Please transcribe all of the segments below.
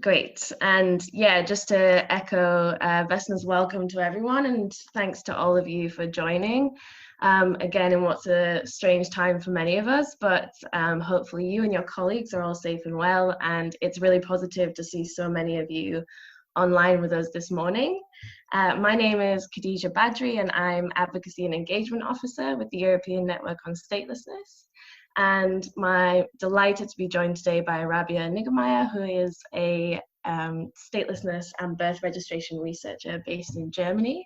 Great. And yeah, just to echo Vesna's welcome to everyone, and thanks to all of you for joining. Again, in what's a strange time for many of us, but hopefully you and your colleagues are all safe and well. And it's really positive to see so many of you online with us this morning. My name is Khadija Badri, and I'm Advocacy and Engagement Officer with the European Network on Statelessness. And I'm delighted to be joined today by Rabea and Niggemeyer, who is a statelessness and birth registration researcher based in Germany.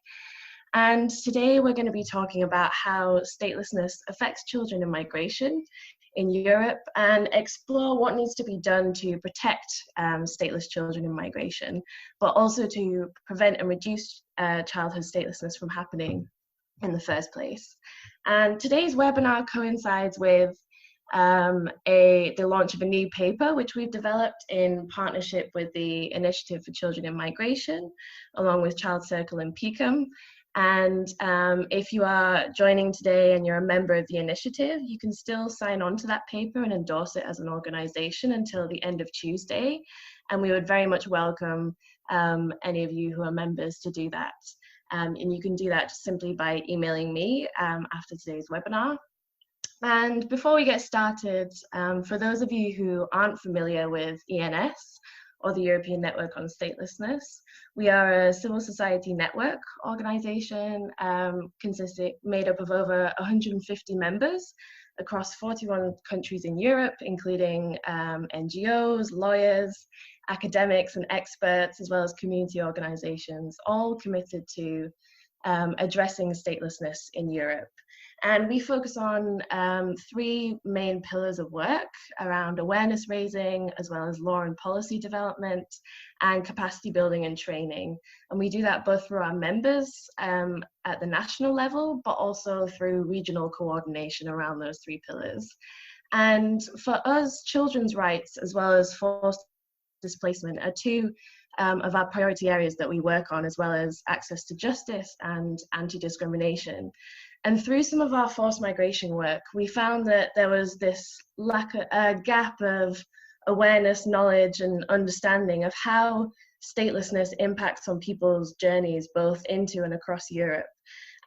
And today we're going to be talking about how statelessness affects children in migration in Europe and explore what needs to be done to protect stateless children in migration, but also to prevent and reduce childhood statelessness from happening in the first place. And today's webinar coincides with the launch of a new paper which we've developed in partnership with the Initiative for Children in Migration, along with Child Circle and PICUM. And if you are joining today and you're a member of the initiative, you can still sign on to that paper and endorse it as an organization until the end of Tuesday. And we would very much welcome any of you who are members to do that. And you can do that just simply by emailing me after today's webinar. And before we get started, for those of you who aren't familiar with ENS, or the European Network on Statelessness, we are a civil society network organization made up of over 150 members across 41 countries in Europe, including NGOs, lawyers, academics and experts, as well as community organizations, all committed to addressing statelessness in Europe. And we focus on three main pillars of work around awareness raising, as well as law and policy development, and capacity building and training. And we do that both through our members at the national level, but also through regional coordination around those three pillars. And for us, children's rights, as well as forced displacement, are two of our priority areas that we work on, as well as access to justice and anti-discrimination. And through some of our forced migration work, we found that there was this gap of awareness, knowledge, and understanding of how statelessness impacts on people's journeys, both into and across Europe.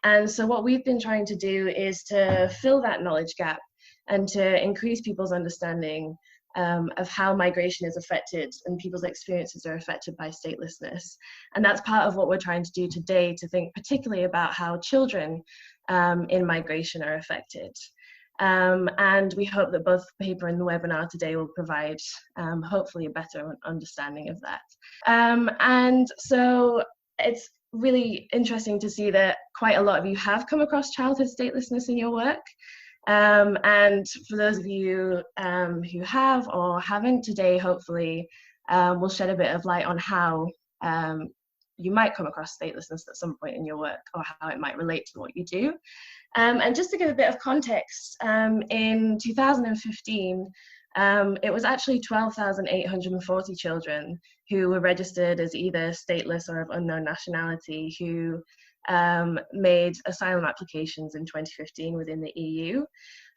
And so what we've been trying to do is to fill that knowledge gap and to increase people's understanding of how migration is affected and people's experiences are affected by statelessness. And that's part of what we're trying to do today, to think particularly about how children in migration are affected. And we hope that both the paper and the webinar today will provide hopefully a better understanding of that. And so it's really interesting to see that quite a lot of you have come across childhood statelessness in your work. And for those of you who have or haven't, today hopefully we'll shed a bit of light on how you might come across statelessness at some point in your work, or how it might relate to what you do. And just to give a bit of context, in 2015, it was actually 12,840 children who were registered as either stateless or of unknown nationality who made asylum applications in 2015 within the EU.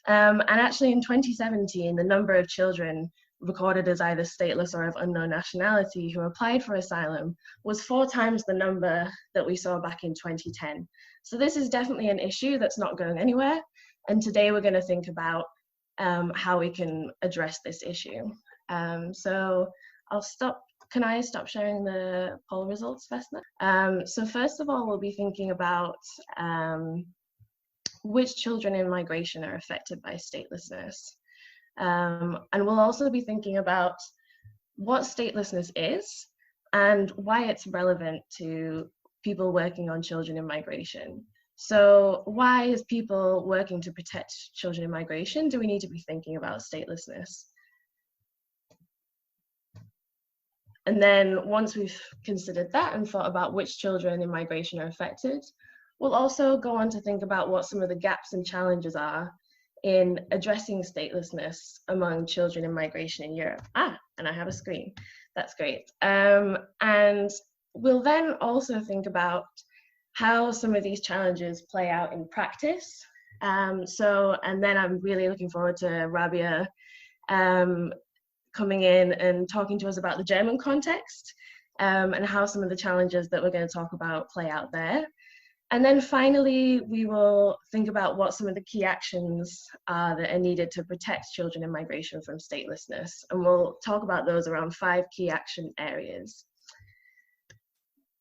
And actually in 2017, the number of children recorded as either stateless or of unknown nationality who applied for asylum was 4 times the number that we saw back in 2010. So this is definitely an issue that's not going anywhere. And today we're going to think about how we can address this issue. So I'll stop. Can I stop sharing the poll results, Vesna? So first of all, we'll be thinking about which children in migration are affected by statelessness. And we'll also be thinking about what statelessness is and why it's relevant to people working on children in migration. So why, as people working to protect children in migration, do we need to be thinking about statelessness? And then once we've considered that and thought about which children in migration are affected, we'll also go on to think about what some of the gaps and challenges are in addressing statelessness among children in migration in Europe. And I have a screen. That's great. And we'll then also think about how some of these challenges play out in practice. And then I'm really looking forward to Rabea coming in and talking to us about the German context and how some of the challenges that we're going to talk about play out there. And then finally, we will think about what some of the key actions are that are needed to protect children in migration from statelessness. And we'll talk about those around 5 key action areas.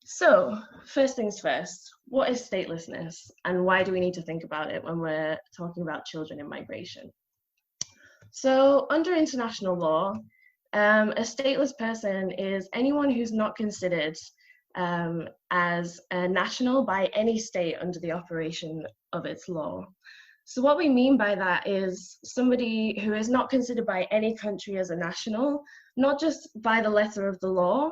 So first things first, what is statelessness and why do we need to think about it when we're talking about children in migration? So under international law, a stateless person is anyone who's not considered as a national by any state under the operation of its law. So what we mean by that is somebody who is not considered by any country as a national, not just by the letter of the law,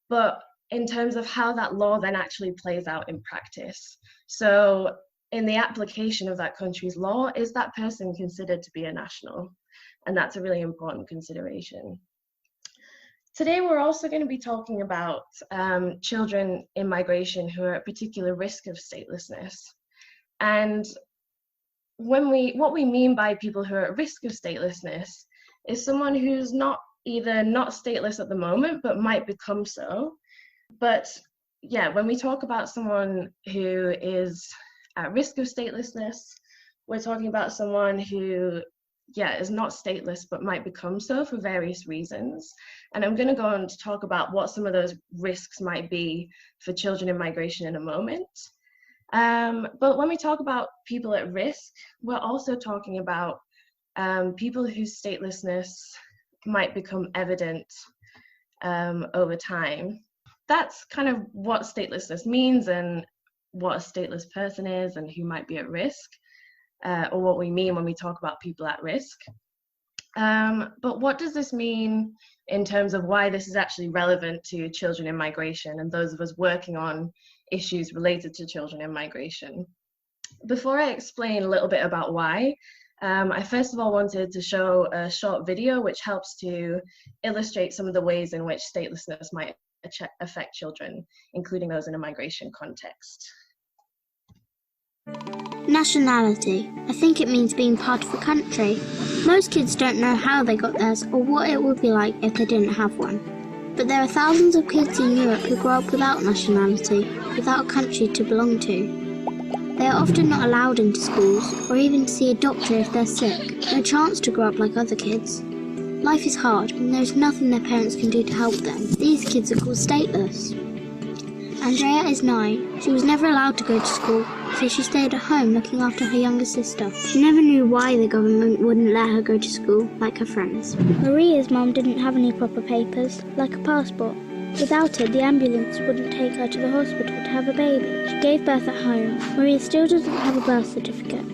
but in terms of how that law then actually plays out in practice. So in the application of that country's law, is that person considered to be a national? And that's a really important consideration. Today, we're also going to be talking about children in migration who are at particular risk of statelessness. And what we mean by people who are at risk of statelessness is someone who's either not stateless at the moment, but might become so. But yeah, when we talk about someone who is at risk of statelessness, we're talking about someone who is not stateless, but might become so for various reasons. And I'm going to go on to talk about what some of those risks might be for children in migration in a moment. But when we talk about people at risk, we're also talking about people whose statelessness might become evident over time. That's kind of what statelessness means and what a stateless person is and who might be at risk. Or what we mean when we talk about people at risk. But what does this mean in terms of why this is actually relevant to children in migration and those of us working on issues related to children in migration? Before I explain a little bit about why, I first of all wanted to show a short video which helps to illustrate some of the ways in which statelessness might affect children, including those in a migration context. Nationality. I think it means being part of a country. Most kids don't know how they got theirs or what it would be like if they didn't have one. But there are thousands of kids in Europe who grow up without nationality, without a country to belong to. They are often not allowed into schools or even to see a doctor if they're sick. No chance to grow up like other kids. Life is hard and there's nothing their parents can do to help them. These kids are called stateless. Andrea is 9. She was never allowed to go to school, so she stayed at home looking after her younger sister. She never knew why the government wouldn't let her go to school like her friends. Maria's mum didn't have any proper papers, like a passport. Without it, the ambulance wouldn't take her to the hospital to have a baby. She gave birth at home. Maria still doesn't have a birth certificate.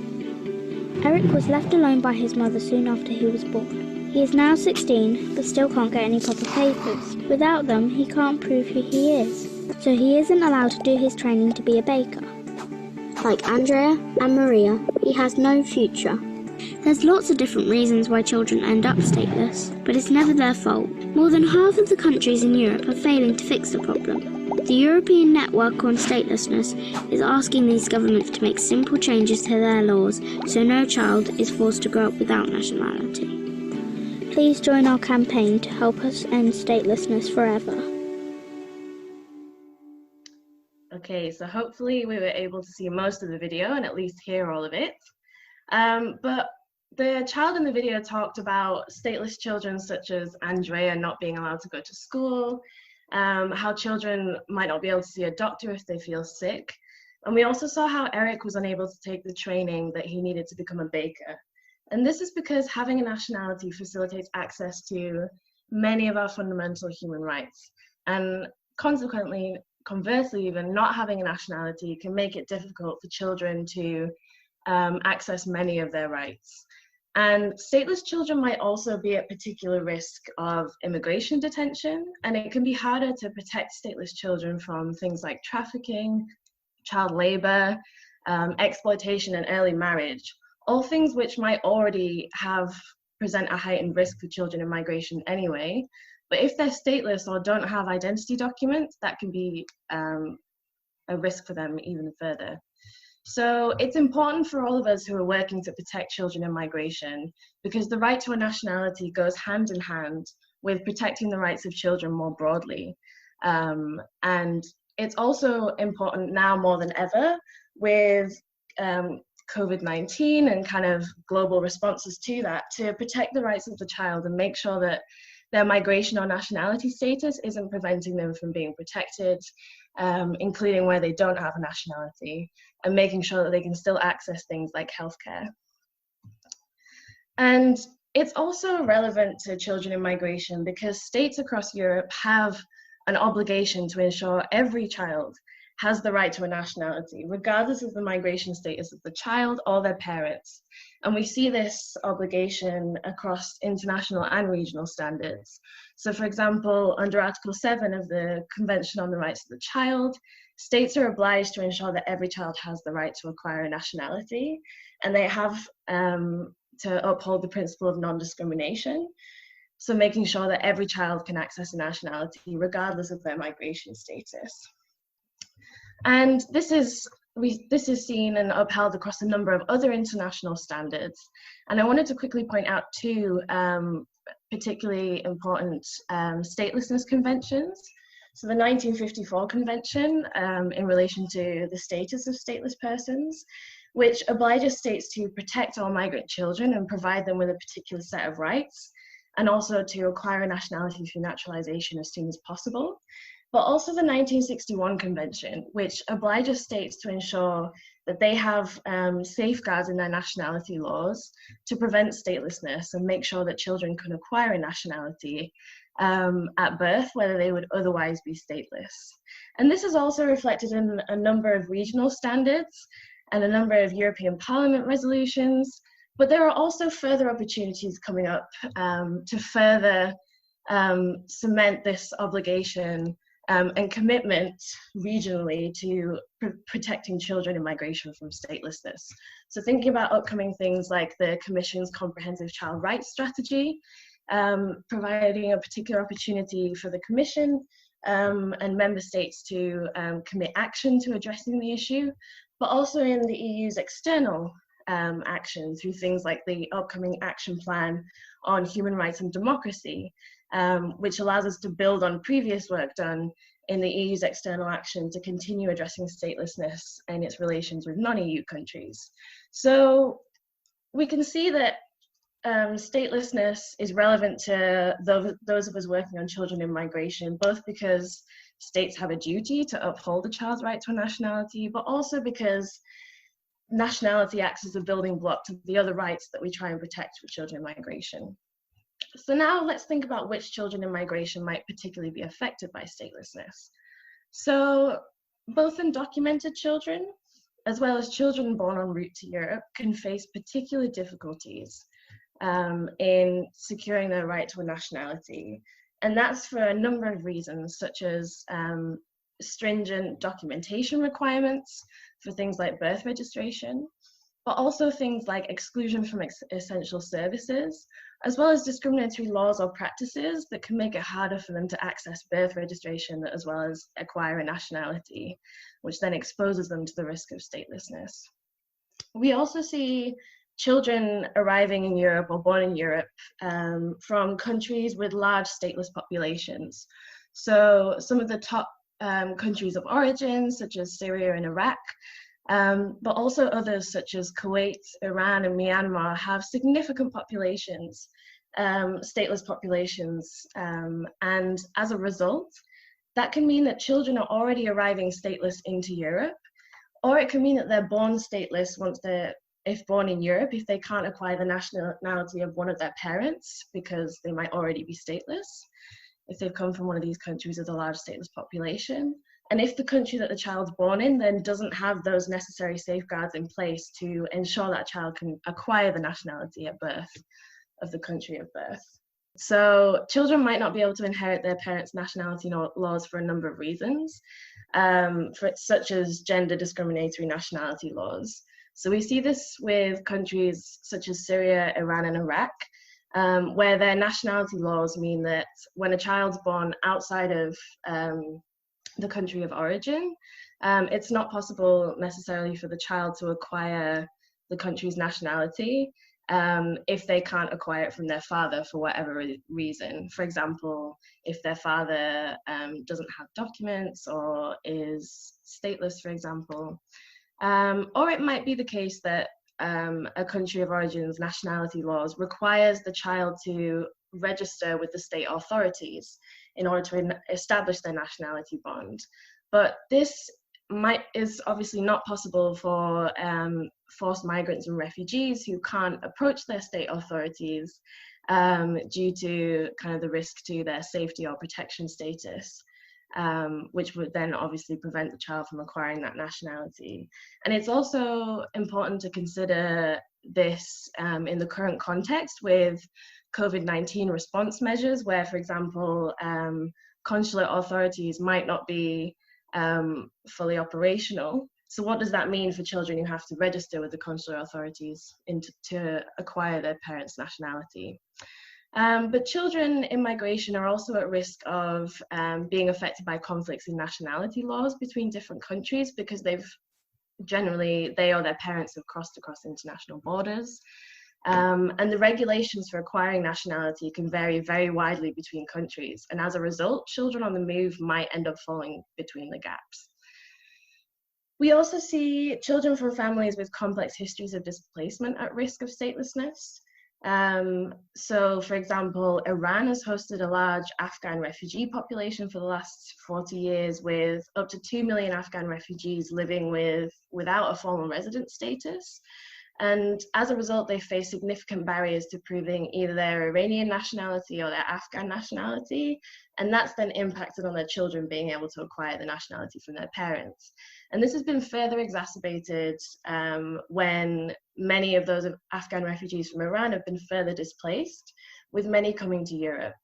Eric was left alone by his mother soon after he was born. He is now 16, but still can't get any proper papers. Without them, he can't prove who he is. So he isn't allowed to do his training to be a baker. Like Andrea and Maria, he has no future. There's lots of different reasons why children end up stateless, but it's never their fault. More than half of the countries in Europe are failing to fix the problem. The European Network on Statelessness is asking these governments to make simple changes to their laws so no child is forced to grow up without nationality. Please join our campaign to help us end statelessness forever. Okay, so hopefully we were able to see most of the video and at least hear all of it. But the child in the video talked about stateless children such as Andrea not being allowed to go to school, how children might not be able to see a doctor if they feel sick. And we also saw how Eric was unable to take the training that he needed to become a baker. And this is because having a nationality facilitates access to many of our fundamental human rights. And consequently, conversely, even not having a nationality can make it difficult for children to access many of their rights. And stateless children might also be at particular risk of immigration detention, and it can be harder to protect stateless children from things like trafficking, child labor, exploitation, and early marriage, all things which might already present a heightened risk for children in migration anyway. But if they're stateless or don't have identity documents, that can be a risk for them even further. So it's important for all of us who are working to protect children in migration, because the right to a nationality goes hand in hand with protecting the rights of children more broadly. And it's also important now more than ever with COVID-19 and kind of global responses to that, to protect the rights of the child and make sure that their migration or nationality status isn't preventing them from being protected, including where they don't have a nationality, and making sure that they can still access things like healthcare. And it's also relevant to children in migration because states across Europe have an obligation to ensure every child has the right to a nationality, regardless of the migration status of the child or their parents. And we see this obligation across international and regional standards. So for example, under Article 7 of the Convention on the Rights of the Child, states are obliged to ensure that every child has the right to acquire a nationality, and they have to uphold the principle of non-discrimination. So making sure that every child can access a nationality regardless of their migration status. And this is seen and upheld across a number of other international standards. And I wanted to quickly point out two particularly important statelessness conventions. So the 1954 Convention in relation to the status of stateless persons, which obliges states to protect all migrant children and provide them with a particular set of rights, and also to acquire a nationality through naturalization as soon as possible. But also the 1961 Convention, which obliges states to ensure that they have safeguards in their nationality laws to prevent statelessness and make sure that children can acquire a nationality at birth, whether they would otherwise be stateless. And this is also reflected in a number of regional standards and a number of European Parliament resolutions, but there are also further opportunities coming up to further cement this obligation and commitment regionally to protecting children in migration from statelessness. So thinking about upcoming things like the Commission's Comprehensive Child Rights Strategy, providing a particular opportunity for the Commission and member states to commit action to addressing the issue, but also in the EU's external action through things like the upcoming action plan on human rights and democracy, which allows us to build on previous work done in the EU's external action to continue addressing statelessness and its relations with non-EU countries. So we can see that statelessness is relevant to those of us working on children in migration, both because states have a duty to uphold a child's right to a nationality, but also because nationality acts as a building block to the other rights that we try and protect for children in migration. So now let's think about which children in migration might particularly be affected by statelessness. So both undocumented children, as well as children born en route to Europe, can face particular difficulties in securing their right to a nationality. And that's for a number of reasons, such as stringent documentation requirements for things like birth registration, but also things like exclusion from essential services, as well as discriminatory laws or practices that can make it harder for them to access birth registration as well as acquire a nationality, which then exposes them to the risk of statelessness. We also see children arriving in Europe or born in Europe from countries with large stateless populations. So some of the top countries of origin, such as Syria and Iraq, but also others such as Kuwait, Iran, and Myanmar have significant populations, stateless populations, and as a result, that can mean that children are already arriving stateless into Europe, or it can mean that they're born stateless if born in Europe, if they can't acquire the nationality of one of their parents because they might already be stateless, if they've come from one of these countries with a large stateless population. And if the country that the child's born in then doesn't have those necessary safeguards in place to ensure that child can acquire the nationality at birth of the country of birth. So children might not be able to inherit their parents' nationality laws for a number of reasons, such as gender discriminatory nationality laws. So we see this with countries such as Syria, Iran, and Iraq, where their nationality laws mean that when a child's born outside of the country of origin, it's not possible necessarily for the child to acquire the country's nationality if they can't acquire it from their father for whatever reason. For example, if their father doesn't have documents or is stateless, for example. Or it might be the case that a country of origin's nationality laws requires the child to register with the state authorities in order to establish their nationality bond. But this is obviously not possible for forced migrants and refugees who can't approach their state authorities due to kind of the risk to their safety or protection status, which would then obviously prevent the child from acquiring that nationality. And it's also important to consider this in the current context with COVID-19 response measures, where, for example, consular authorities might not be fully operational. So what does that mean for children who have to register with the consular authorities to acquire their parents' nationality? But children in migration are also at risk of being affected by conflicts in nationality laws between different countries, because they or their parents have crossed across international borders. And the regulations for acquiring nationality can vary very widely between countries. And as a result, children on the move might end up falling between the gaps. We also see children from families with complex histories of displacement at risk of statelessness. So, for example, Iran has hosted a large Afghan refugee population for the last 40 years, with up to 2 million Afghan refugees living without a formal resident status. And as a result, they face significant barriers to proving either their Iranian nationality or their Afghan nationality. And that's then impacted on their children being able to acquire the nationality from their parents. And this has been further exacerbated when many of those Afghan refugees from Iran have been further displaced, with many coming to Europe.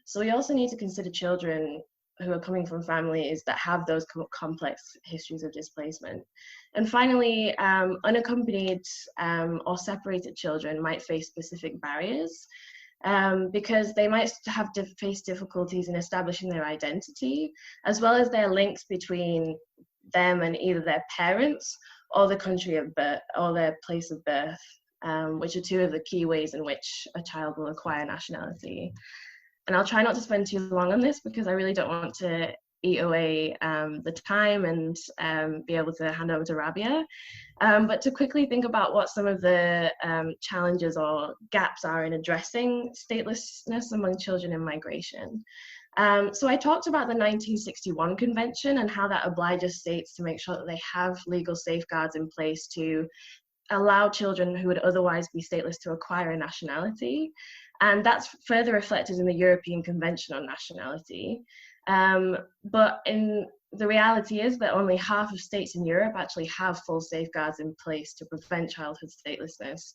So we also need to consider children who are coming from families that have those complex histories of displacement. And finally, unaccompanied or separated children might face specific barriers because they might have to face difficulties in establishing their identity, as well as their links between them and either their parents or the country of birth or their place of birth, which are two of the key ways in which a child will acquire nationality. And I'll try not to spend too long on this because I really don't want to eat away the time and be able to hand over to Rabea. But to quickly think about what some of the challenges or gaps are in addressing statelessness among children in migration. So I talked about the 1961 Convention and how that obliges states to make sure that they have legal safeguards in place to allow children who would otherwise be stateless to acquire a nationality. And that's further reflected in the European Convention on Nationality. But the reality is that only half of states in Europe actually have full safeguards in place to prevent childhood statelessness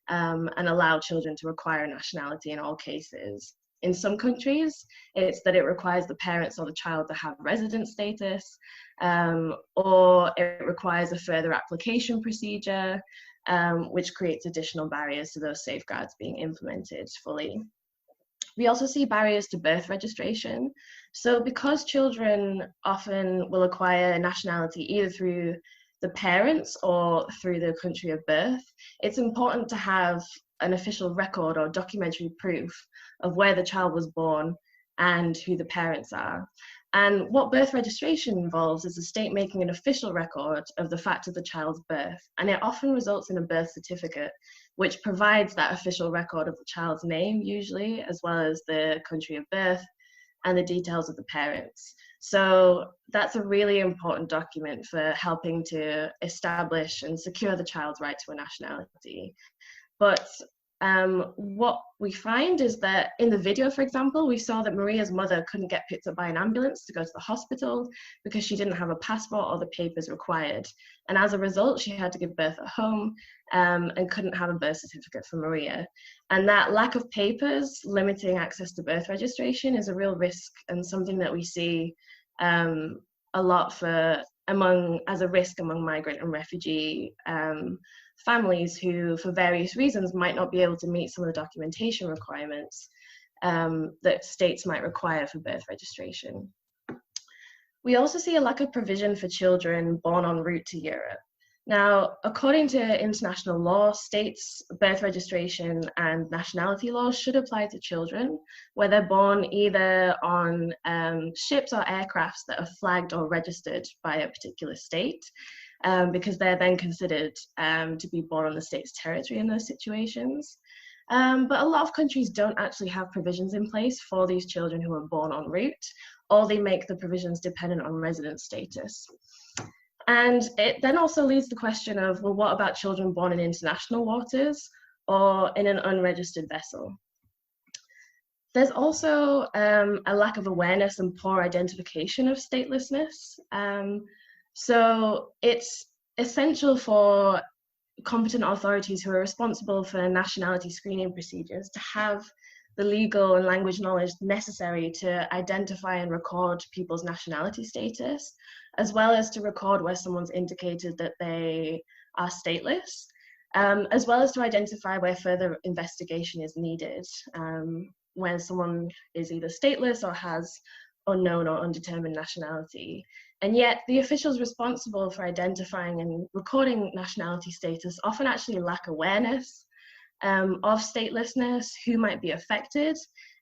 and allow children to acquire a nationality in all cases. In some countries, it's that it requires the parents or the child to have resident status, or it requires a further application procedure, which creates additional barriers to those safeguards being implemented fully. We also see barriers to birth registration. So because children often will acquire nationality either through the parents or through the country of birth, it's important to have an official record or documentary proof of where the child was born and who the parents are. And what birth registration involves is the state making an official record of the fact of the child's birth. And it often results in a birth certificate, which provides that official record of the child's name, usually, as well as the country of birth and the details of the parents. So that's a really important document for helping to establish and secure the child's right to a nationality. But what we find is that in the video, for example, we saw that Maria's mother couldn't get picked up by an ambulance to go to the hospital because she didn't have a passport or the papers required. And as a result, she had to give birth at home and couldn't have a birth certificate for Maria. And that lack of papers limiting access to birth registration is a real risk and something that we see a lot as a risk among migrant and refugee families who, for various reasons, might not be able to meet some of the documentation requirements that states might require for birth registration. We also see a lack of provision for children born en route to Europe. Now, according to international law, states' birth registration and nationality laws should apply to children, where they're born either on ships or aircrafts that are flagged or registered by a particular state, because they're then considered to be born on the state's territory in those situations. But a lot of countries don't actually have provisions in place for these children who are born en route, or they make the provisions dependent on resident status. And it then also leads the question of, well, what about children born in international waters or in an unregistered vessel? There's also a lack of awareness and poor identification of statelessness. So it's essential for competent authorities who are responsible for nationality screening procedures to have the legal and language knowledge necessary to identify and record people's nationality status, as well as to record where someone's indicated that they are stateless, as well as to identify where further investigation is needed, when someone is either stateless or has unknown or undetermined nationality. And yet the officials responsible for identifying and recording nationality status often actually lack awareness of statelessness, who might be affected.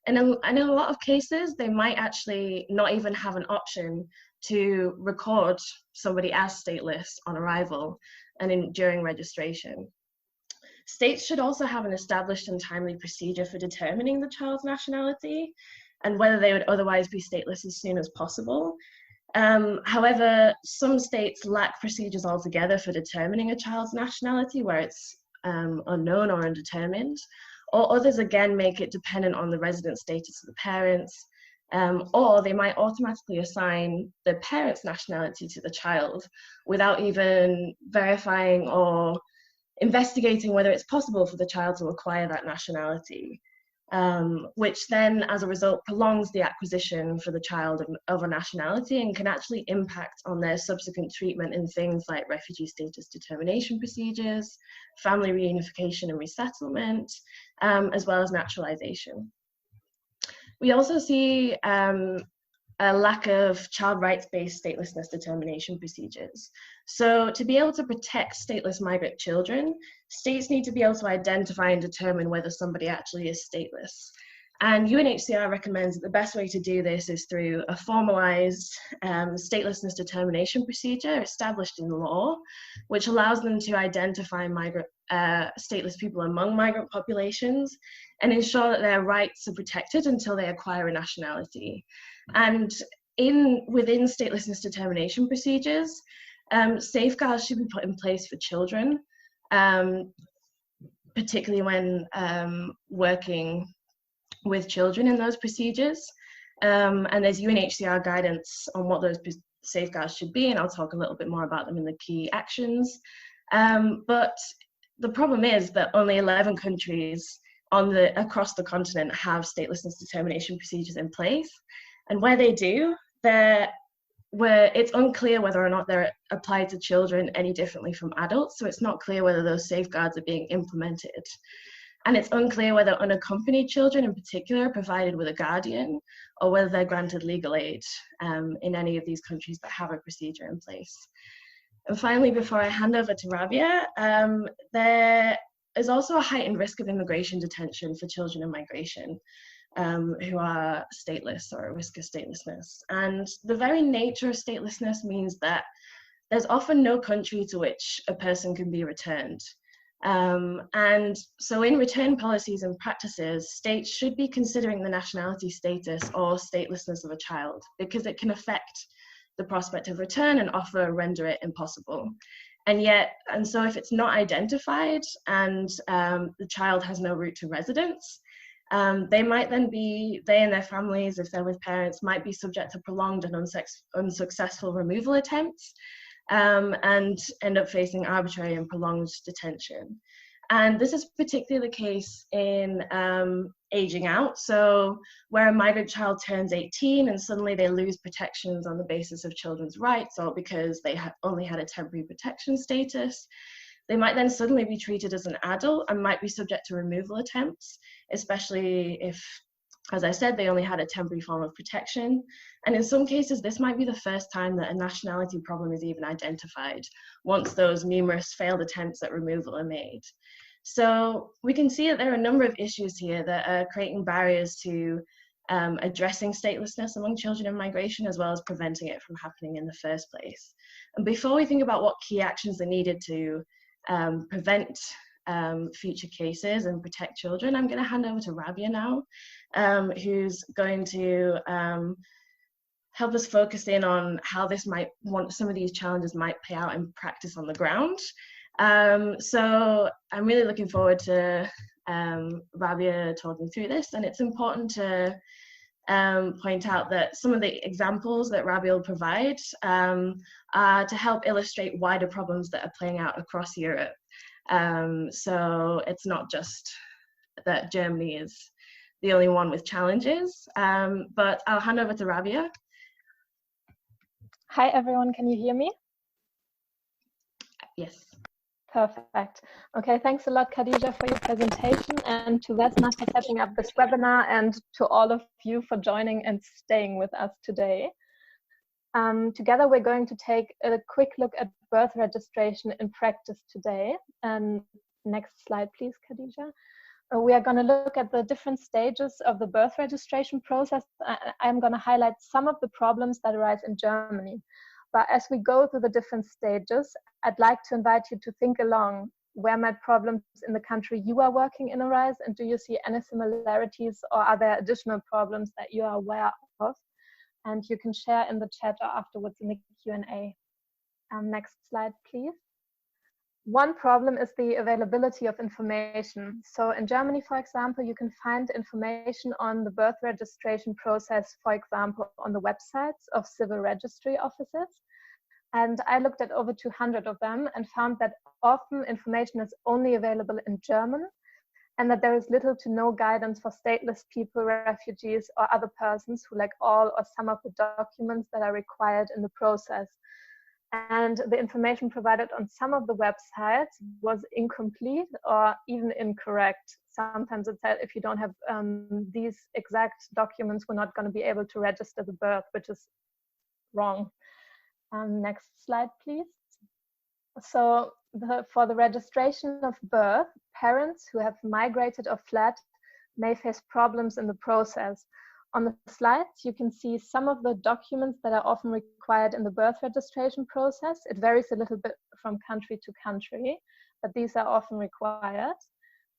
And in a lot of cases, they might actually not even have an option to record somebody as stateless on arrival and during registration. States should also have an established and timely procedure for determining the child's nationality and whether they would otherwise be stateless as soon as possible. However, some states lack procedures altogether for determining a child's nationality, where it's unknown or undetermined, or others again make it dependent on the resident status of the parents, or they might automatically assign the parent's nationality to the child without even verifying or investigating whether it's possible for the child to acquire that nationality, which then, as a result, prolongs the acquisition for the child of a nationality and can actually impact on their subsequent treatment in things like refugee status determination procedures, family reunification and resettlement, as well as naturalization. We also see a lack of child rights-based statelessness determination procedures. So to be able to protect stateless migrant children, states need to be able to identify and determine whether somebody actually is stateless. And UNHCR recommends that the best way to do this is through a formalized statelessness determination procedure established in law, which allows them to identify stateless people among migrant populations and ensure that their rights are protected until they acquire a nationality. And within statelessness determination procedures, safeguards should be put in place for children, particularly when working with children in those procedures. And there's UNHCR guidance on what those safeguards should be, and I'll talk a little bit more about them in the key actions. But the problem is that only 11 countries across the continent have statelessness determination procedures in place. And where they do, it's unclear whether or not they're applied to children any differently from adults, so it's not clear whether those safeguards are being implemented. And it's unclear whether unaccompanied children in particular are provided with a guardian, or whether they're granted legal aid in any of these countries that have a procedure in place. And finally, before I hand over to Rabea, there is also a heightened risk of immigration detention for children in migration who are stateless or at risk of statelessness. And the very nature of statelessness means that there's often no country to which a person can be returned. And so in return policies and practices, states should be considering the nationality status or statelessness of a child, because it can affect the prospect of return and often render it impossible. And so if it's not identified and the child has no route to residence, they and their families, if they're with parents, might be subject to prolonged and unsuccessful removal attempts, and end up facing arbitrary and prolonged detention. And this is particularly the case in aging out. So where a migrant child turns 18 and suddenly they lose protections on the basis of children's rights, or because they only had a temporary protection status, they might then suddenly be treated as an adult and might be subject to removal attempts, especially if As I said, they only had a temporary form of protection. And in some cases, this might be the first time that a nationality problem is even identified, once those numerous failed attempts at removal are made. So we can see that there are a number of issues here that are creating barriers to addressing statelessness among children in migration, as well as preventing it from happening in the first place. And before we think about what key actions are needed to prevent future cases and protect children, I'm going to hand over to Rabea now, who's going to help us focus in on how some of these challenges might play out in practice on the ground. So I'm really looking forward to Rabea talking through this, and it's important to point out that some of the examples that Rabea will provide are to help illustrate wider problems that are playing out across Europe. So it's not just that Germany is the only one with challenges, but I'll hand over to Rabea. Hi everyone, can you hear me? Yes. Perfect. Okay, thanks a lot, Khadija, for your presentation, and to Vesna for setting up this webinar, and to all of you for joining and staying with us today. Together, we're going to take a quick look at birth registration in practice today. And next slide, please, Khadija. We are going to look at the different stages of the birth registration process. I'm going to highlight some of the problems that arise in Germany. But as we go through the different stages, I'd like to invite you to think along: where might problems in the country you are working in arise, and do you see any similarities, or are there additional problems that you are aware of? And you can share in the chat or afterwards in the Q&A. Next slide, please. One problem is the availability of information. So in Germany, for example, you can find information on the birth registration process, for example, on the websites of civil registry offices. And I looked at over 200 of them and found that often information is only available in German, and that there is little to no guidance for stateless people, refugees, or other persons who lack all or some of the documents that are required in the process. And the information provided on some of the websites was incomplete or even incorrect. Sometimes it said if you don't have these exact documents, we're not going to be able to register the birth, which is wrong. Next slide, please. So for the registration of birth, parents who have migrated or fled may face problems in the process. On the slides, you can see some of the documents that are often required in the birth registration process. It varies a little bit from country to country, but these are often required.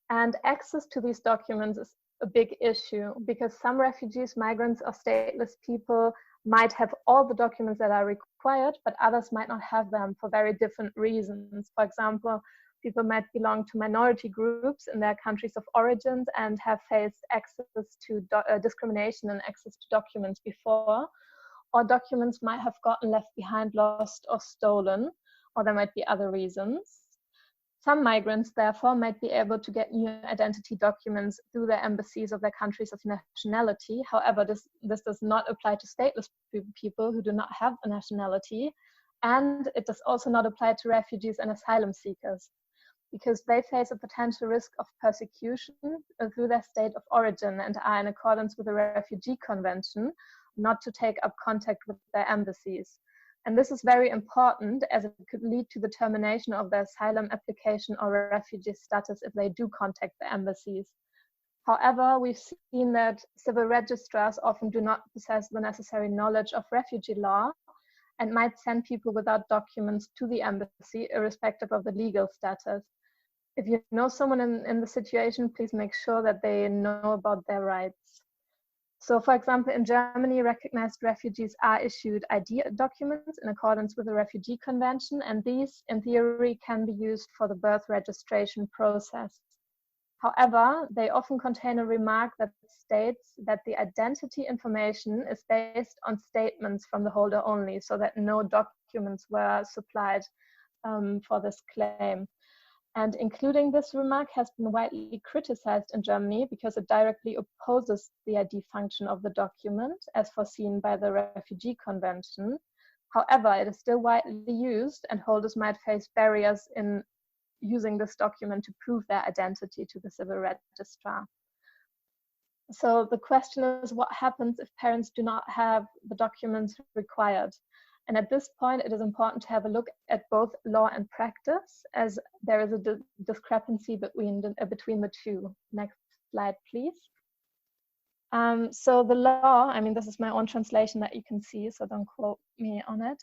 And access to these documents is a big issue, because some refugees, migrants, or stateless people might have all the documents that are required, but others might not have them for very different reasons. For example, people might belong to minority groups in their countries of origin and have faced access to discrimination and access to documents before, or documents might have gotten left behind, lost, or stolen, or there might be other reasons. Some migrants, therefore, might be able to get new identity documents through their embassies of their countries of nationality. However, this does not apply to stateless people who do not have a nationality, and it does also not apply to refugees and asylum seekers, because they face a potential risk of persecution through their state of origin and are, in accordance with the Refugee Convention, not to take up contact with their embassies. And this is very important, as it could lead to the termination of their asylum application or refugee status if they do contact the embassies. However, we've seen that civil registrars often do not possess the necessary knowledge of refugee law and might send people without documents to the embassy, irrespective of the legal status. If you know someone in the situation, please make sure that they know about their rights. So, for example, in Germany, recognized refugees are issued ID documents in accordance with the Refugee Convention, and these, in theory, can be used for the birth registration process. However, they often contain a remark that states that the identity information is based on statements from the holder only, so that no documents were supplied for this claim. And including this remark has been widely criticized in Germany because it directly opposes the ID function of the document as foreseen by the Refugee Convention. However, it is still widely used, and holders might face barriers in using this document to prove their identity to the civil registrar. So the question is, what happens if parents do not have the documents required? And at this point, it is important to have a look at both law and practice, as there is a discrepancy between the two. Next slide, please. So the law, I mean, this is my own translation that you can see, so don't quote me on it.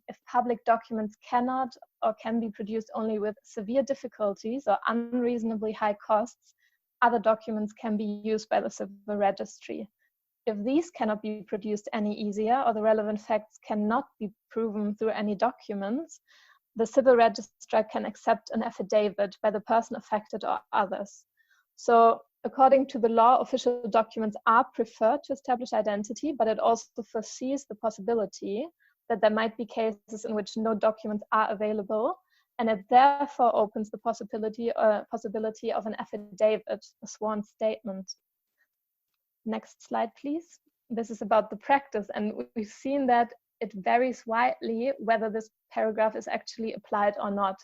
If public documents cannot or can be produced only with severe difficulties or unreasonably high costs, other documents can be used by the civil registry. If these cannot be produced any easier or the relevant facts cannot be proven through any documents, the civil registrar can accept an affidavit by the person affected or others. So according to the law, official documents are preferred to establish identity, but it also foresees the possibility that there might be cases in which no documents are available, and it therefore opens the possibility of an affidavit, a sworn statement. Next slide, please. This is about the practice, and we've seen that it varies widely whether this paragraph is actually applied or not.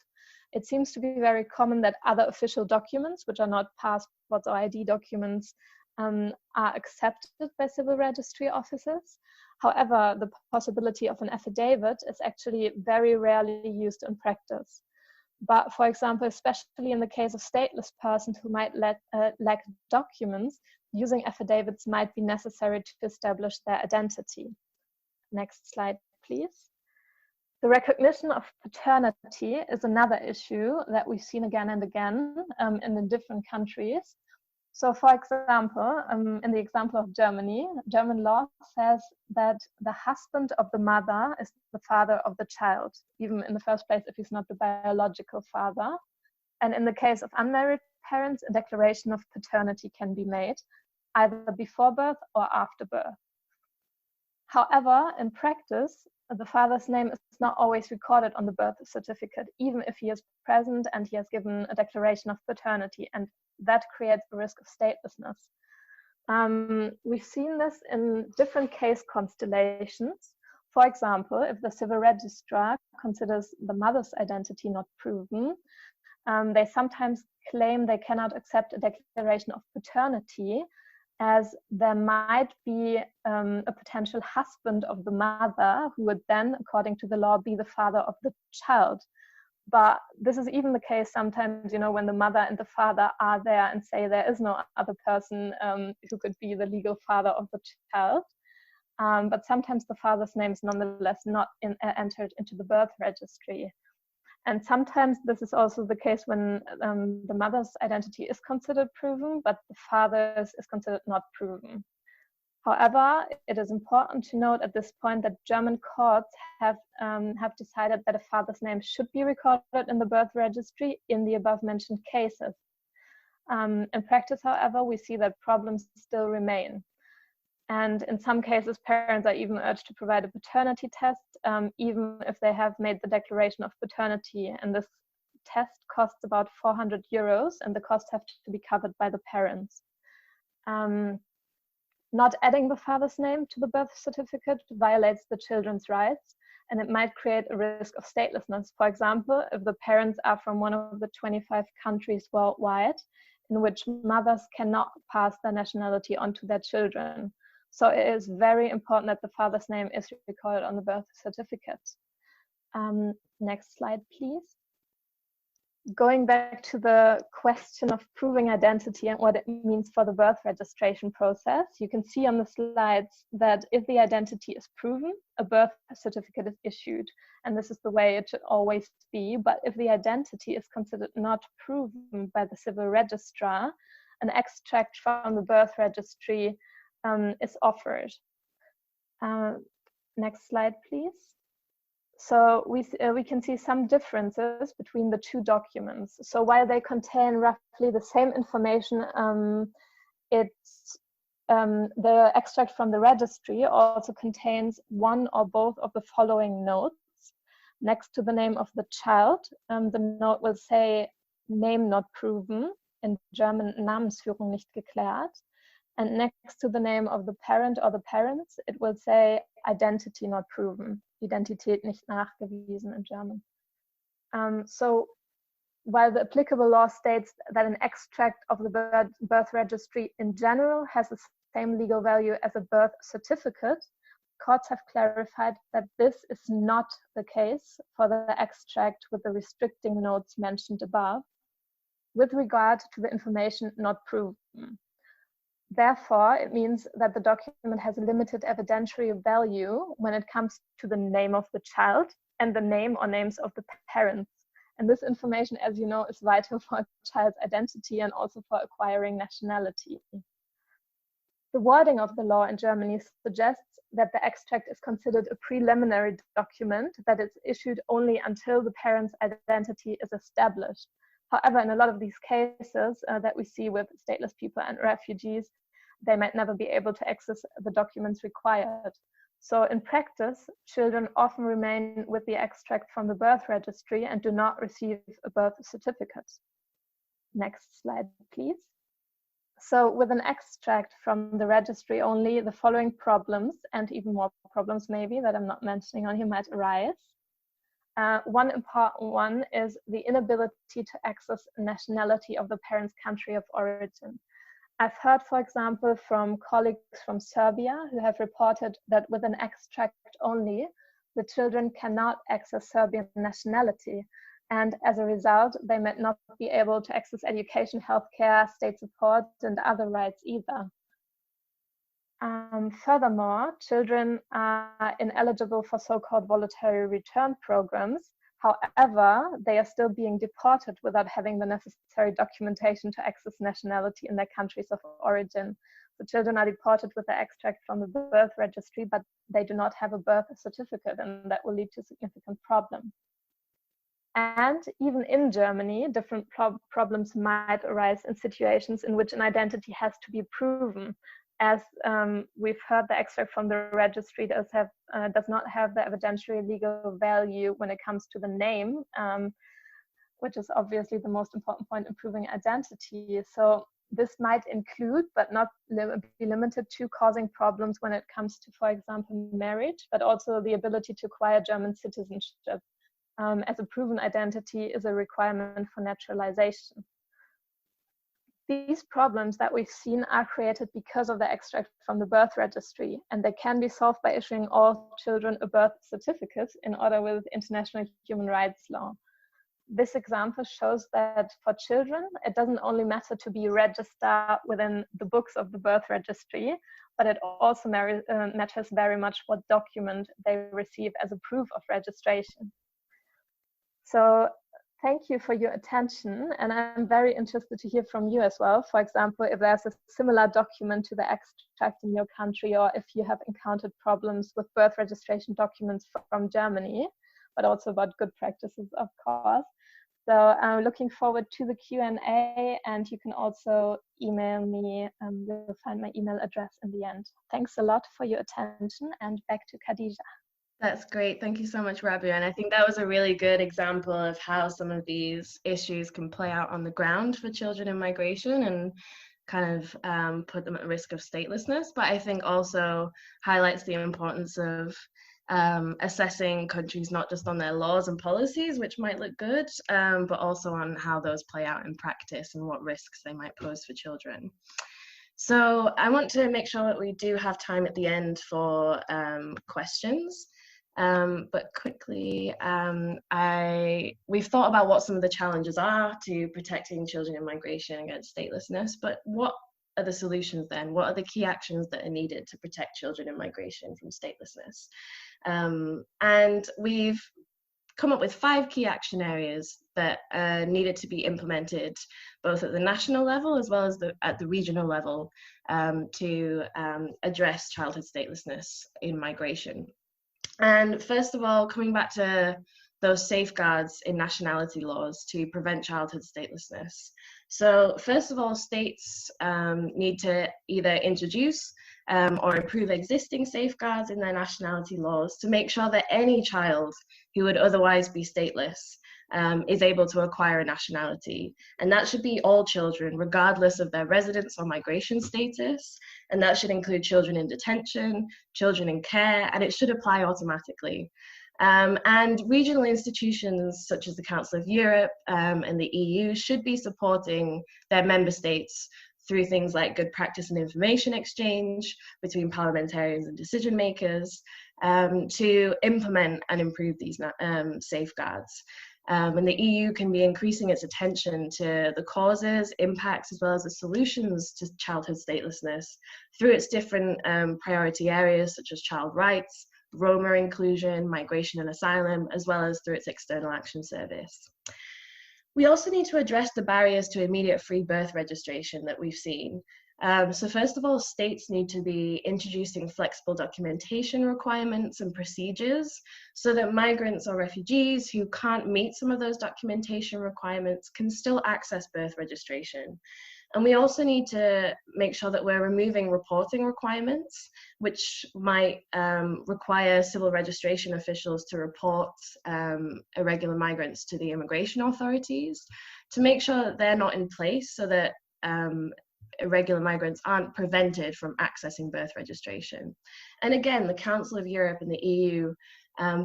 It seems to be very common that other official documents, which are not passports or ID documents, are accepted by civil registry officers. However, the possibility of an affidavit is actually very rarely used in practice. But for example, especially in the case of stateless persons who might lack documents, using affidavits might be necessary to establish their identity. Next slide, please. The recognition of paternity is another issue that we've seen again and again in the different countries. So for example, in the example of Germany, German law says that the husband of the mother is the father of the child, even in the first place if he's not the biological father. And in the case of unmarried parents, a declaration of paternity can be made, either before birth or after birth. However, in practice, the father's name is not always recorded on the birth certificate, even if he is present and he has given a declaration of paternity, and that creates a risk of statelessness. We've seen this in different case constellations. For example, if the civil registrar considers the mother's identity not proven, they sometimes claim they cannot accept a declaration of paternity, as there might be a potential husband of the mother who would then, according to the law, be the father of the child. But this is even the case sometimes, you know, when the mother and the father are there and say there is no other person who could be the legal father of the child. But sometimes the father's name is nonetheless not entered into the birth registry. And sometimes this is also the case when the mother's identity is considered proven, but the father's is considered not proven. However, it is important to note at this point that German courts have decided that a father's name should be recorded in the birth registry in the above mentioned cases. In practice, however, we see that problems still remain. And in some cases, parents are even urged to provide a paternity test, even if they have made the declaration of paternity. And this test costs about 400 euros, and the costs have to be covered by the parents. Not adding the father's name to the birth certificate violates the children's rights, and it might create a risk of statelessness. For example, if the parents are from one of the 25 countries worldwide in which mothers cannot pass their nationality on to their children. So it is very important that the father's name is recorded on the birth certificate. Next slide, please. Going back to the question of proving identity and what it means for the birth registration process, you can see on the slides that if the identity is proven, a birth certificate is issued. And this is the way it should always be. But if the identity is considered not proven by the civil registrar, an extract from the birth registry is offered. Next slide, please. So we can see some differences between the two documents. So while they contain roughly the same information, the extract from the registry also contains one or both of the following notes. Next to the name of the child, the note will say name not proven, in German Namensführung nicht geklärt. And next to the name of the parent or the parents, it will say identity not proven, Identität nicht nachgewiesen in German. So while the applicable law states that an extract of the birth registry in general has the same legal value as a birth certificate, courts have clarified that this is not the case for the extract with the restricting notes mentioned above, with regard to the information not proven. Therefore, it means that the document has a limited evidentiary value when it comes to the name of the child and the name or names of the parents. And this information, as you know, is vital for a child's identity and also for acquiring nationality. The wording of the law in Germany suggests that the extract is considered a preliminary document, that it's issued only until the parent's identity is established. However, in a lot of these cases that we see with stateless people and refugees, they might never be able to access the documents required. So in practice, children often remain with the extract from the birth registry and do not receive a birth certificate. Next slide, please. So with an extract from the registry only, the following problems, and even more problems maybe that I'm not mentioning on here, might arise. One important one is the inability to access nationality of the parent's country of origin. I've heard, for example, from colleagues from Serbia who have reported that with an extract only, the children cannot access Serbian nationality. And as a result, they might not be able to access education, healthcare, state support, and other rights either. Furthermore, children are ineligible for so-called voluntary return programs. However, they are still being deported without having the necessary documentation to access nationality in their countries of origin. The children are deported with the extract from the birth registry, but they do not have a birth certificate, and that will lead to significant problems. And even in Germany, different problems might arise in situations in which an identity has to be proven. As we've heard, the extract from the registry does not have the evidentiary legal value when it comes to the name, which is obviously the most important point in proving identity. So this might include, but not be limited to, causing problems when it comes to, for example, marriage, but also the ability to acquire German citizenship, as a proven identity is a requirement for naturalization. These problems that we've seen are created because of the extract from the birth registry, and they can be solved by issuing all children a birth certificate in order with international human rights law. This example shows that for children, it doesn't only matter to be registered within the books of the birth registry, but it also matters very much what document they receive as a proof of registration. So thank you for your attention, and I'm very interested to hear from you as well. For example, if there's a similar document to the extract in your country, or if you have encountered problems with birth registration documents from Germany, but also about good practices, of course. So I'm looking forward to the Q&A, and you can also email me. You'll find my email address in the end. Thanks a lot for your attention, and back to Khadija. That's great. Thank you so much, Rabea. And I think that was a really good example of how some of these issues can play out on the ground for children in migration and kind of put them at risk of statelessness. But I think also highlights the importance of assessing countries not just on their laws and policies, which might look good, but also on how those play out in practice and what risks they might pose for children. So I want to make sure that we do have time at the end for questions. But quickly, we've thought about what some of the challenges are to protecting children in migration against statelessness, but what are the solutions then? What are the key actions that are needed to protect children in migration from statelessness? And we've come up with 5 key action areas that needed to be implemented both at the national level as well as at the regional level to address childhood statelessness in migration. And first of all, coming back to those safeguards in nationality laws to prevent childhood statelessness. So first of all, states need to either introduce or improve existing safeguards in their nationality laws to make sure that any child who would otherwise be stateless is able to acquire a nationality. And that should be all children, regardless of their residence or migration status. And that should include children in detention, children in care, and it should apply automatically. And regional institutions such as the Council of Europe and the EU should be supporting their member states through things like good practice and information exchange between parliamentarians and decision makers to implement and improve these safeguards. And the EU can be increasing its attention to the causes, impacts, as well as the solutions to childhood statelessness through its different priority areas such as child rights, Roma inclusion, migration and asylum, as well as through its external action service. We also need to address the barriers to immediate free birth registration that we've seen. So first of all, states need to be introducing flexible documentation requirements and procedures so that migrants or refugees who can't meet some of those documentation requirements can still access birth registration. And we also need to make sure that we're removing reporting requirements, which might require civil registration officials to report irregular migrants to the immigration authorities, to make sure that they're not in place so that irregular migrants aren't prevented from accessing birth registration. And again, the Council of Europe and the EU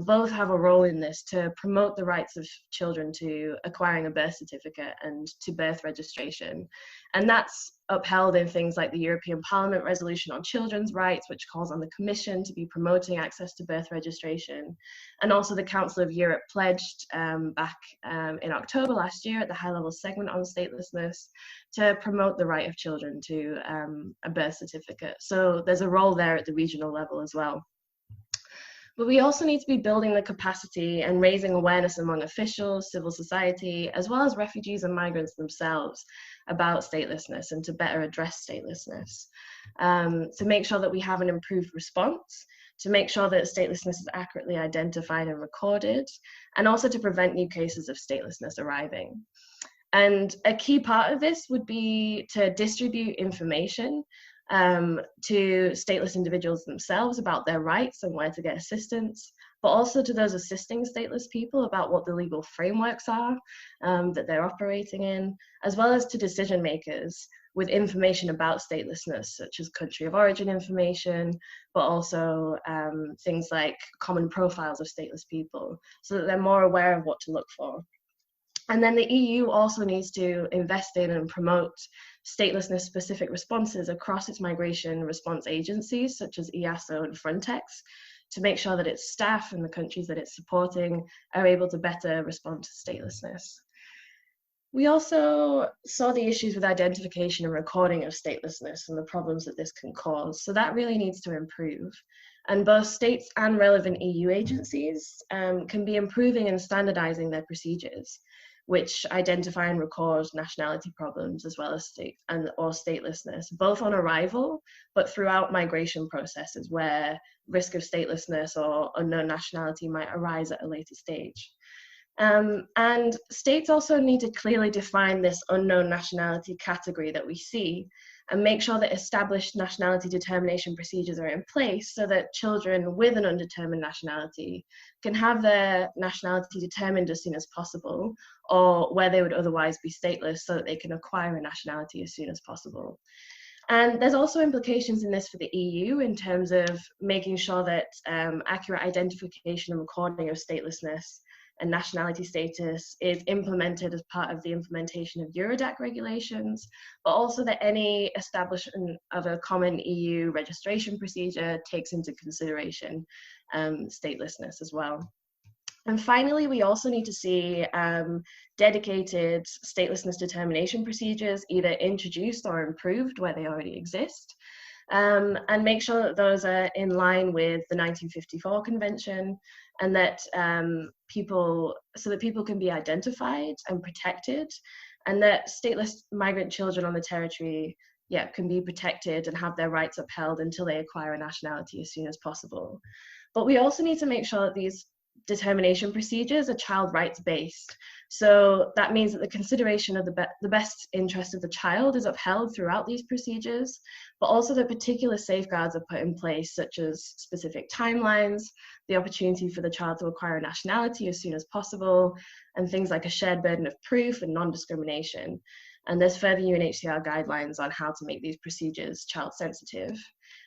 both have a role in this to promote the rights of children to acquiring a birth certificate and to birth registration. And that's upheld in things like the European Parliament resolution on children's rights, which calls on the Commission to be promoting access to birth registration. And also the Council of Europe pledged back in October last year at the high-level segment on statelessness to promote the right of children to a birth certificate. So there's a role there at the regional level as well. But we also need to be building the capacity and raising awareness among officials, civil society, as well as refugees and migrants themselves about statelessness and to better address statelessness, to make sure that we have an improved response, to make sure that statelessness is accurately identified and recorded, and also to prevent new cases of statelessness arriving. And a key part of this would be to distribute information to stateless individuals themselves about their rights and where to get assistance, but also to those assisting stateless people about what the legal frameworks are that they're operating in, as well as to decision makers with information about statelessness, such as country of origin information, but also things like common profiles of stateless people, so that they're more aware of what to look for. And then the EU also needs to invest in and promote statelessness specific responses across its migration response agencies, such as EASO and Frontex, to make sure that its staff and the countries that it's supporting are able to better respond to statelessness. We also saw the issues with identification and recording of statelessness and the problems that this can cause. So that really needs to improve. And both states and relevant EU agencies can be improving and standardizing their procedures, which identify and record nationality problems as well as or statelessness, both on arrival, but throughout migration processes where risk of statelessness or unknown nationality might arise at a later stage. And states also need to clearly define this unknown nationality category that we see and make sure that established nationality determination procedures are in place so that children with an undetermined nationality can have their nationality determined as soon as possible, or where they would otherwise be stateless, so that they can acquire a nationality as soon as possible. And there's also implications in this for the EU in terms of making sure that accurate identification and recording of statelessness and nationality status is implemented as part of the implementation of Eurodac regulations, but also that any establishment of a common EU registration procedure takes into consideration statelessness as well. And finally, we also need to see dedicated statelessness determination procedures either introduced or improved where they already exist, and make sure that those are in line with the 1954 Convention, and that people can be identified and protected, and that stateless migrant children on the territory can be protected and have their rights upheld until they acquire a nationality as soon as possible. But we also need to make sure that these determination procedures are child rights based. So that means that the consideration of the best interest of the child is upheld throughout these procedures, but also the particular safeguards are put in place, such as specific timelines, the opportunity for the child to acquire a nationality as soon as possible, and things like a shared burden of proof and non-discrimination. And there's further UNHCR guidelines on how to make these procedures child sensitive.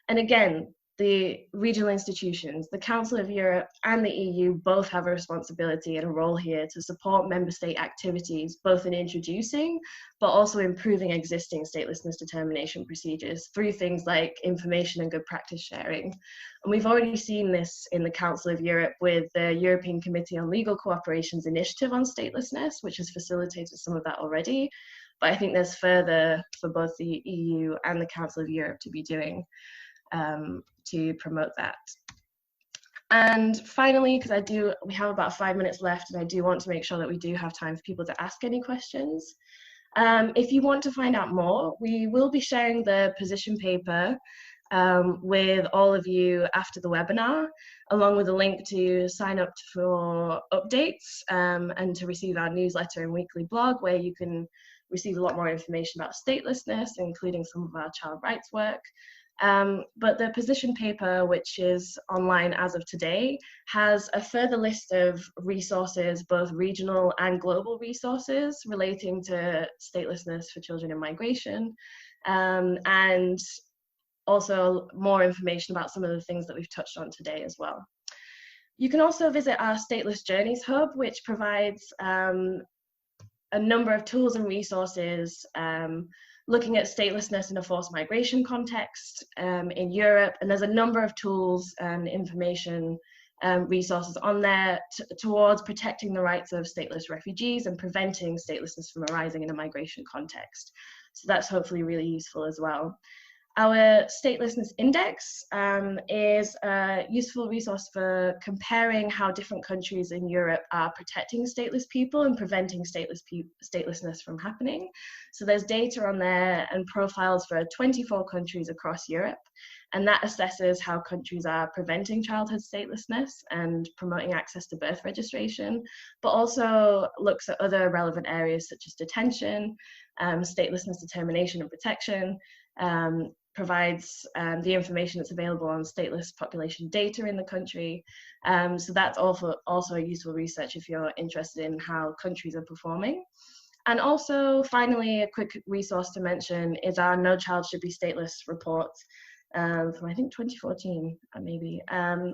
And again, the regional institutions, the Council of Europe and the EU both have a responsibility and a role here to support member state activities, both in introducing, but also improving existing statelessness determination procedures through things like information and good practice sharing. And we've already seen this in the Council of Europe with the European Committee on Legal Cooperation's initiative on statelessness, which has facilitated some of that already. But I think there's further for both the EU and the Council of Europe to be doing to promote that. And finally, because we have about 5 minutes left, and I do want to make sure that we do have time for people to ask any questions. If you want to find out more, we will be sharing the position paper with all of you after the webinar, along with a link to sign up for updates and to receive our newsletter and weekly blog, where you can receive a lot more information about statelessness, including some of our child rights work. But the position paper, which is online as of today, has a further list of resources, both regional and global resources relating to statelessness for children in migration, and also more information about some of the things that we've touched on today as well. You can also visit our Stateless Journeys Hub, which provides a number of tools and resources looking at statelessness in a forced migration context in Europe. And there's a number of tools and information resources on there towards protecting the rights of stateless refugees and preventing statelessness from arising in a migration context. So that's hopefully really useful as well. Our Statelessness Index is a useful resource for comparing how different countries in Europe are protecting stateless people and preventing statelessness from happening. So there's data on there and profiles for 24 countries across Europe, and that assesses how countries are preventing childhood statelessness and promoting access to birth registration, but also looks at other relevant areas such as detention, statelessness determination and protection, provides the information that's available on stateless population data in the country. So that's also useful research if you're interested in how countries are performing. And also, finally, a quick resource to mention is our No Child Should Be Stateless report from, I think, 2014, maybe,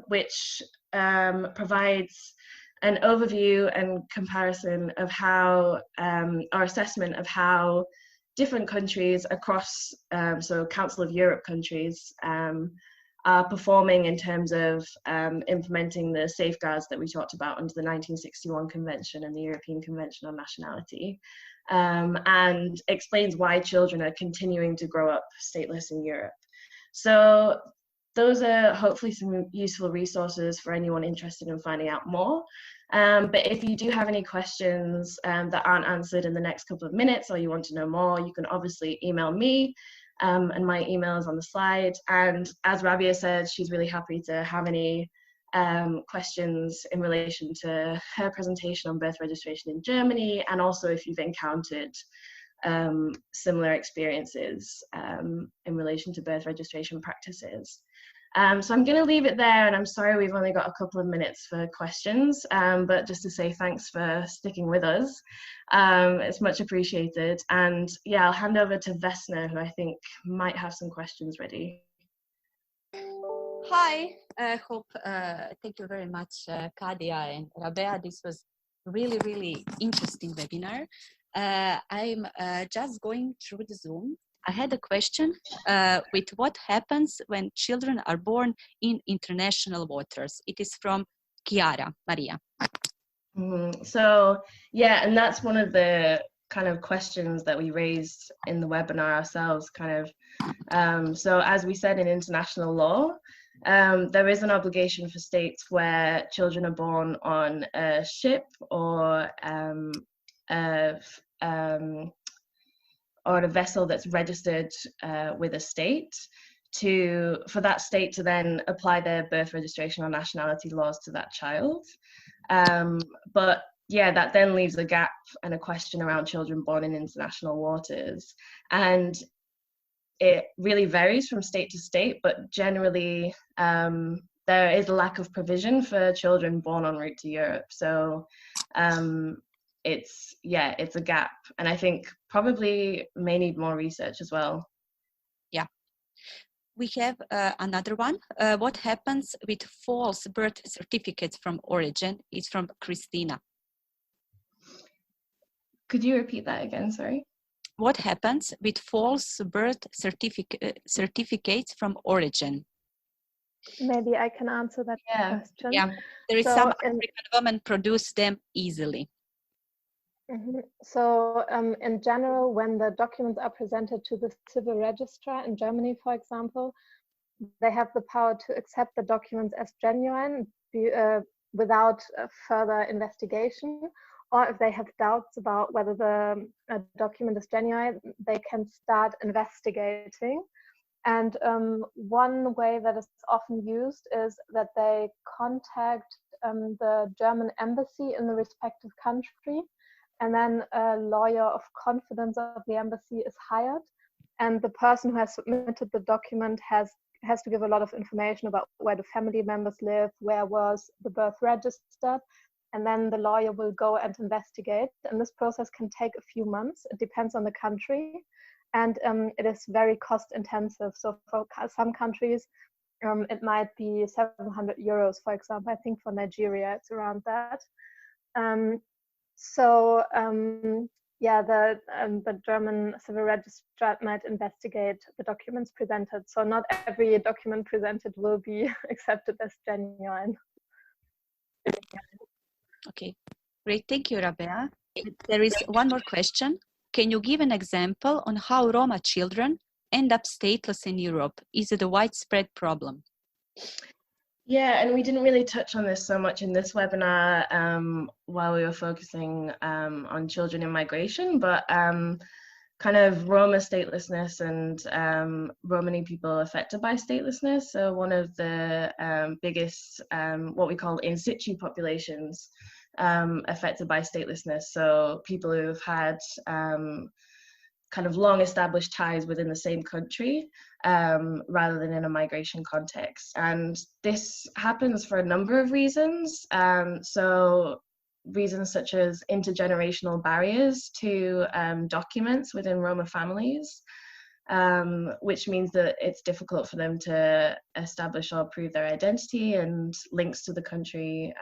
which provides an overview and comparison of how, our assessment of how different countries across, so Council of Europe countries, are performing in terms of implementing the safeguards that we talked about under the 1961 Convention and the European Convention on Nationality, and explains why children are continuing to grow up stateless in Europe. So those are hopefully some useful resources for anyone interested in finding out more. But if you do have any questions that aren't answered in the next couple of minutes, or you want to know more, you can obviously email me, and my email is on the slide. And as Rabea said, she's really happy to have any questions in relation to her presentation on birth registration in Germany, and also if you've encountered similar experiences in relation to birth registration practices. So I'm going to leave it there, and I'm sorry we've only got a couple of minutes for questions, but just to say thanks for sticking with us. It's much appreciated. And yeah, I'll hand over to Vesna, who I think might have some questions ready. Hi, thank you very much, Khadija and Rabea. This was really interesting webinar. I'm just going through the Zoom. I had a question with what happens when children are born in international waters. It is from Chiara Maria. So yeah, and that's one of the kind of questions that we raised in the webinar ourselves, kind of. So as we said in international law, there is an obligation for states where children are born on a ship or on a vessel that's registered with a state for that state to then apply their birth registration or nationality laws to that child. But yeah, that then leaves a gap and a question around children born in international waters. And it really varies from state to state, but generally there is a lack of provision for children born en route to Europe. So it's a gap. And I think probably may need more research as well. Yeah. We have another one. What happens with false birth certificates from origin? It's from Christina. Could you repeat that again? Sorry. What happens with false birth certificates from origin? Maybe I can answer that question. Yeah, there is some African women produce them easily. So in general, when the documents are presented to the civil registrar in Germany, for example, they have the power to accept the documents as genuine without further investigation. Or if they have doubts about whether the document is genuine, they can start investigating. And one way that is often used is that they contact the German embassy in the respective country, and then a lawyer of confidence of the embassy is hired, and the person who has submitted the document has to give a lot of information about where the family members live, where was the birth registered, and then the lawyer will go and investigate. And this process can take a few months. It depends on the country, and it is very cost intensive. So for some countries, it might be 700 euros, for example. I think for Nigeria, it's around that. The German civil registrar might investigate the documents presented. So not every document presented will be accepted as genuine. Okay, great. Thank you, Rabea. There is one more question. Can you give an example on how Roma children end up stateless in Europe? Is it a widespread problem? Yeah, and we didn't really touch on this so much in this webinar while we were focusing on children in migration, but kind of Roma statelessness and Romani people affected by statelessness. So one of the biggest, what we call in situ populations affected by statelessness. So people who've had kind of long established ties within the same country rather than in a migration context. And this happens for a number of reasons. So reasons such as intergenerational barriers to documents within Roma families, which means that it's difficult for them to establish or prove their identity and links to the country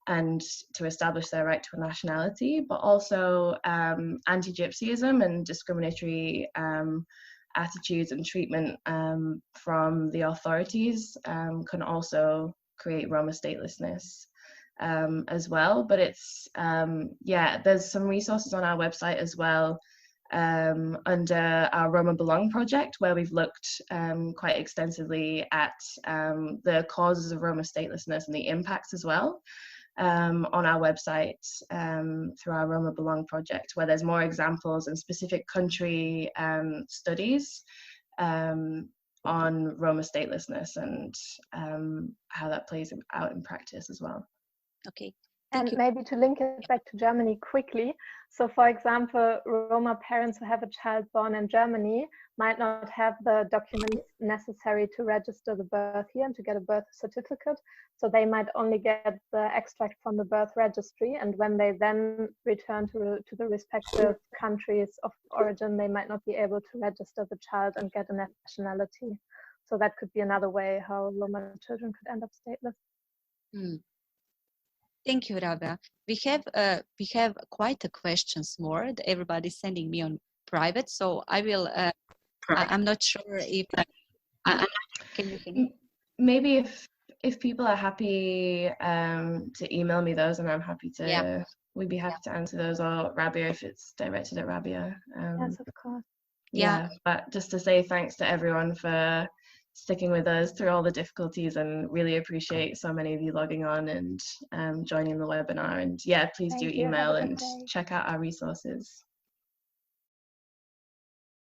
and to establish their right to a nationality, but also anti-Gypsyism and discriminatory attitudes and treatment from the authorities can also create Roma statelessness as well. But it's, there's some resources on our website as well under our Roma Belong project, where we've looked quite extensively at the causes of Roma statelessness and the impacts as well. On our website through our Roma Belong project, where there's more examples and specific country studies on Roma statelessness and how that plays out in practice as well. Okay. And maybe to link it back to Germany quickly. So for example, Roma parents who have a child born in Germany might not have the documents necessary to register the birth here and to get a birth certificate. So they might only get the extract from the birth registry. And when they then return to the respective countries of origin, they might not be able to register the child and get a nationality. So that could be another way how Roma children could end up stateless. Mm. Thank you, Rabea. We have quite a questions more that everybody's sending me on private, so I will. I'm not sure if can you think? Maybe if people are happy to email me those, and I'm happy to. Yeah. We'd be happy to answer those, or Rabea if it's directed at Rabea. Yes, of course. Yeah, but just to say thanks to everyone for sticking with us through all the difficulties, and really appreciate so many of you logging on and joining the webinar. And yeah, please do email and check out our resources.